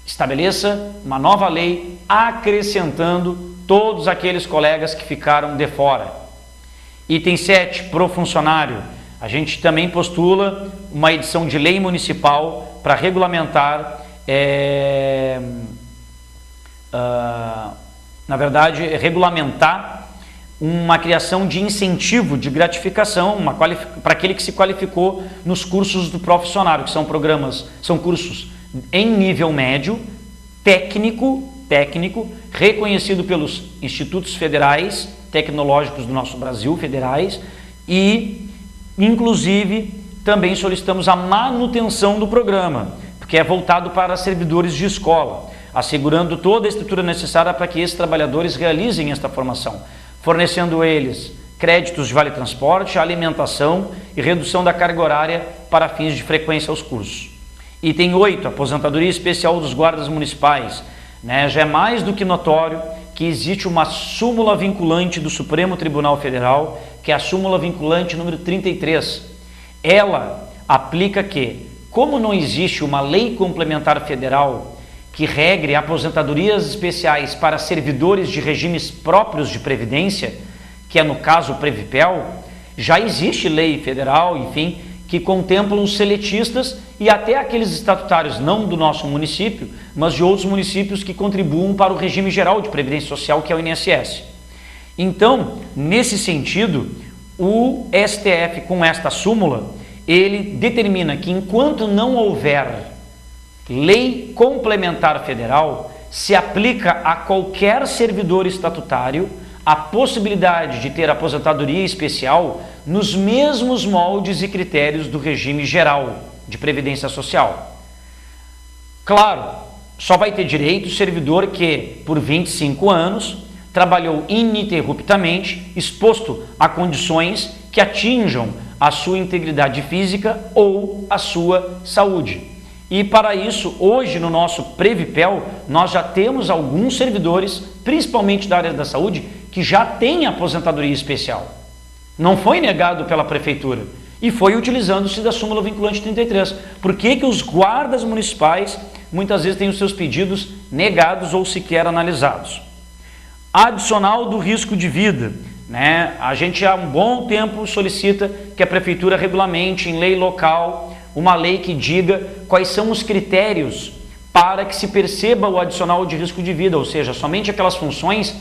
estabeleça uma nova lei acrescentando todos aqueles colegas que ficaram de fora. Item 7, pro funcionário. A gente também postula uma edição de lei municipal para regulamentar, regulamentar uma criação de incentivo, de gratificação para aquele que se qualificou nos cursos do profissionário, que são cursos em nível médio, técnico, reconhecido pelos institutos federais, tecnológicos do nosso Brasil, federais, e, inclusive, também solicitamos a manutenção do programa, porque é voltado para servidores de escola, assegurando toda a estrutura necessária para que esses trabalhadores realizem esta formação, fornecendo eles créditos de vale-transporte, alimentação e redução da carga horária para fins de frequência aos cursos. Item 8, aposentadoria especial dos guardas municipais. Já é mais do que notório que existe uma súmula vinculante do Supremo Tribunal Federal, que é a súmula vinculante número 33. Ela aplica que, como não existe uma lei complementar federal que regre aposentadorias especiais para servidores de regimes próprios de previdência, que é no caso o Previpel, já existe lei federal, enfim, que contemplam os seletistas e até aqueles estatutários, não do nosso município, mas de outros municípios que contribuam para o regime geral de previdência social, que é o INSS. Então, nesse sentido, o STF, com esta súmula, ele determina que enquanto não houver lei complementar federal, se aplica a qualquer servidor estatutário a possibilidade de ter aposentadoria especial nos mesmos moldes e critérios do regime geral de previdência social. Claro, só vai ter direito o servidor que, por 25 anos, trabalhou ininterruptamente, exposto a condições que atinjam a sua integridade física ou a sua saúde. E para isso, hoje no nosso Previpel, nós já temos alguns servidores, principalmente da área da saúde, que já têm aposentadoria especial. Não foi negado pela prefeitura e foi utilizando-se da súmula vinculante 33. Por que os guardas municipais muitas vezes têm os seus pedidos negados ou sequer analisados? Adicional do risco de vida, né? A gente há um bom tempo solicita que a prefeitura regulamente em lei local uma lei que diga quais são os critérios para que se perceba o adicional de risco de vida, ou seja, somente aquelas funções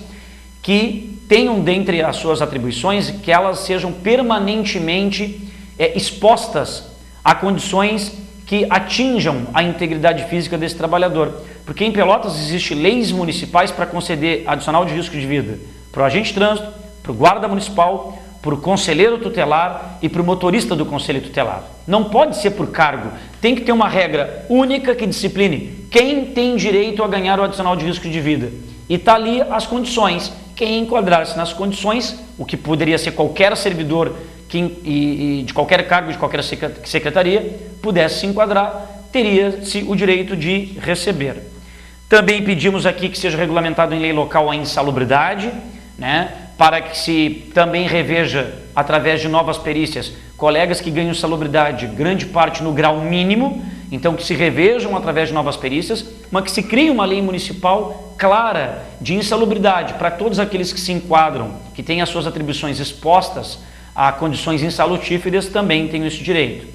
que tenham dentre as suas atribuições que elas sejam permanentemente expostas a condições que atinjam a integridade física desse trabalhador. Porque em Pelotas existem leis municipais para conceder adicional de risco de vida para o agente de trânsito, para o guarda municipal, para o conselheiro tutelar e para o motorista do conselho tutelar. Não pode ser por cargo, tem que ter uma regra única que discipline quem tem direito a ganhar o adicional de risco de vida. E está ali as condições. Quem enquadrar-se nas condições, o que poderia ser qualquer servidor e de qualquer cargo, de qualquer secretaria, pudesse se enquadrar, teria-se o direito de receber. Também pedimos aqui que seja regulamentado em lei local a insalubridade, né, para que se também reveja, através de novas perícias, colegas que ganham insalubridade, grande parte no grau mínimo, então que se revejam através de novas perícias, mas que se crie uma lei municipal clara de insalubridade para todos aqueles que se enquadram, que têm as suas atribuições expostas a condições insalutíferas, também têm esse direito.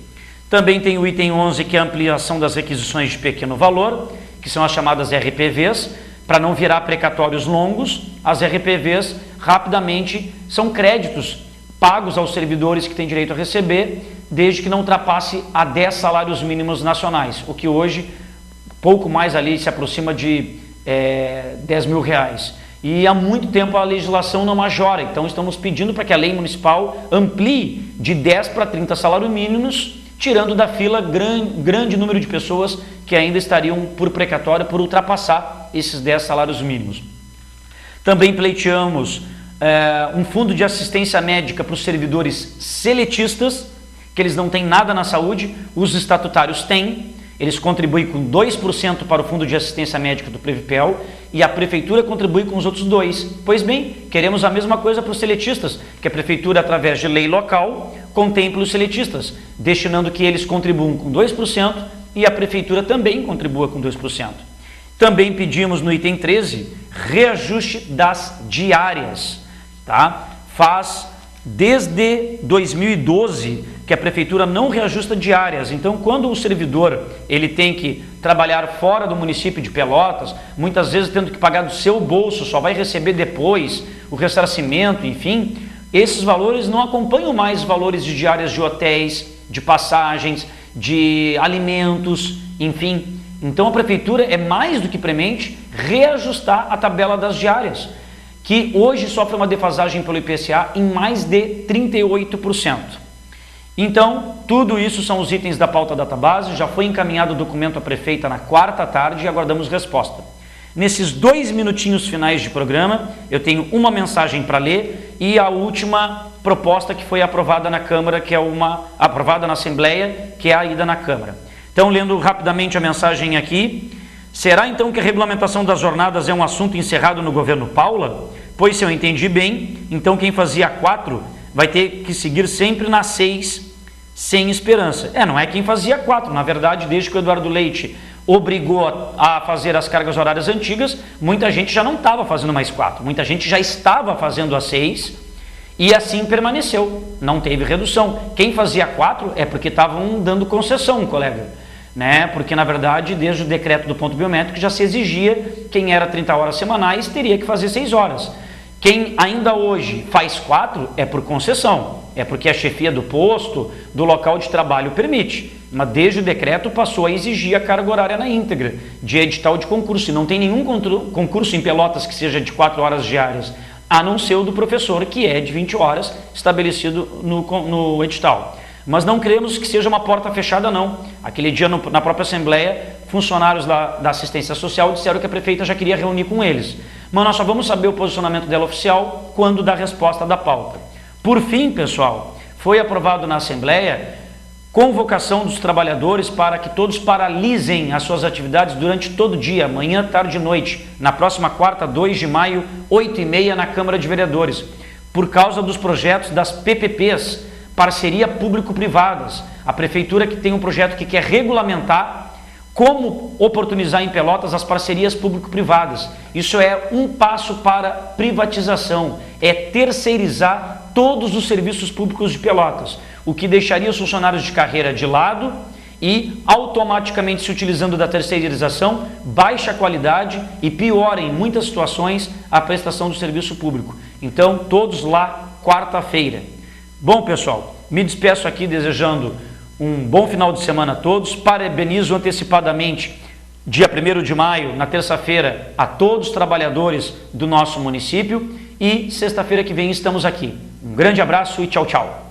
Também tem o item 11, que é a ampliação das requisições de pequeno valor, que são as chamadas RPVs, para não virar precatórios longos. As RPVs, rapidamente, são créditos pagos aos servidores que têm direito a receber, desde que não ultrapasse a 10 salários mínimos nacionais, o que hoje, pouco mais ali, se aproxima de 10 mil reais. E há muito tempo a legislação não majora, então estamos pedindo para que a lei municipal amplie de 10 para 30 salários mínimos, tirando da fila grande número de pessoas que ainda estariam por precatório por ultrapassar esses 10 salários mínimos. Também pleiteamos um fundo de assistência médica para os servidores seletistas, que eles não têm nada na saúde, os estatutários têm. Eles contribuem com 2% para o Fundo de Assistência Médica do Previpel e a Prefeitura contribui com os outros 2%. Pois bem, queremos a mesma coisa para os seletistas, que a Prefeitura, através de lei local, contemple os seletistas, destinando que eles contribuam com 2% e a Prefeitura também contribua com 2%. Também pedimos no item 13, reajuste das diárias. Tá? Faz desde 2012 que a prefeitura não reajusta diárias. Então, quando o servidor ele tem que trabalhar fora do município de Pelotas, muitas vezes tendo que pagar do seu bolso, só vai receber depois o ressarcimento, enfim, esses valores não acompanham mais os valores de diárias de hotéis, de passagens, de alimentos, enfim. Então, a prefeitura é mais do que premente reajustar a tabela das diárias, que hoje sofre uma defasagem pelo IPCA em mais de 38%. Então, tudo isso são os itens da pauta database, já foi encaminhado o documento à prefeita na quarta tarde e aguardamos resposta. Nesses 2 minutinhos finais de programa, eu tenho uma mensagem para ler e a última proposta que foi aprovada na Câmara, que é aprovada na Assembleia, que é a ida na Câmara. Então, lendo rapidamente a mensagem aqui: será então que a regulamentação das jornadas é um assunto encerrado no governo Paula? Pois, se eu entendi bem, então quem fazia 4 vai ter que seguir sempre na 6, sem esperança. Não é quem fazia 4, na verdade, desde que o Eduardo Leite obrigou a fazer as cargas horárias antigas, muita gente já não estava fazendo mais 4, muita gente já estava fazendo a 6 e assim permaneceu, não teve redução. Quem fazia 4 é porque estavam dando concessão, colega, né? Porque na verdade, desde o decreto do ponto biométrico já se exigia, quem era 30 horas semanais teria que fazer 6 horas. Quem ainda hoje faz 4 é por concessão, é porque a chefia do posto, do local de trabalho permite, mas desde o decreto passou a exigir a carga horária na íntegra, de edital de concurso, e não tem nenhum concurso em Pelotas que seja de 4 horas diárias, a não ser o do professor, que é de 20 horas, estabelecido no edital. Mas não queremos que seja uma porta fechada, não. Aquele dia na própria Assembleia funcionários da assistência social disseram que a prefeita já queria reunir com eles. Mas nós só vamos saber o posicionamento dela oficial quando da resposta da pauta. Por fim, pessoal, foi aprovado na Assembleia convocação dos trabalhadores para que todos paralisem as suas atividades durante todo o dia, manhã, tarde e noite, na próxima quarta, 2 de maio, 8h30, na Câmara de Vereadores, por causa dos projetos das PPPs, parceria público-privadas. A Prefeitura que tem um projeto que quer regulamentar como oportunizar em Pelotas as parcerias público-privadas. Isso é um passo para privatização, é terceirizar todos os serviços públicos de Pelotas, o que deixaria os funcionários de carreira de lado e automaticamente se utilizando da terceirização, baixa qualidade e pior em muitas situações a prestação do serviço público. Então, todos lá quarta-feira. Bom, pessoal, me despeço aqui desejando um bom final de semana a todos, parabenizo antecipadamente dia 1º de maio, na terça-feira, a todos os trabalhadores do nosso município e sexta-feira que vem estamos aqui. Um grande abraço e tchau, tchau.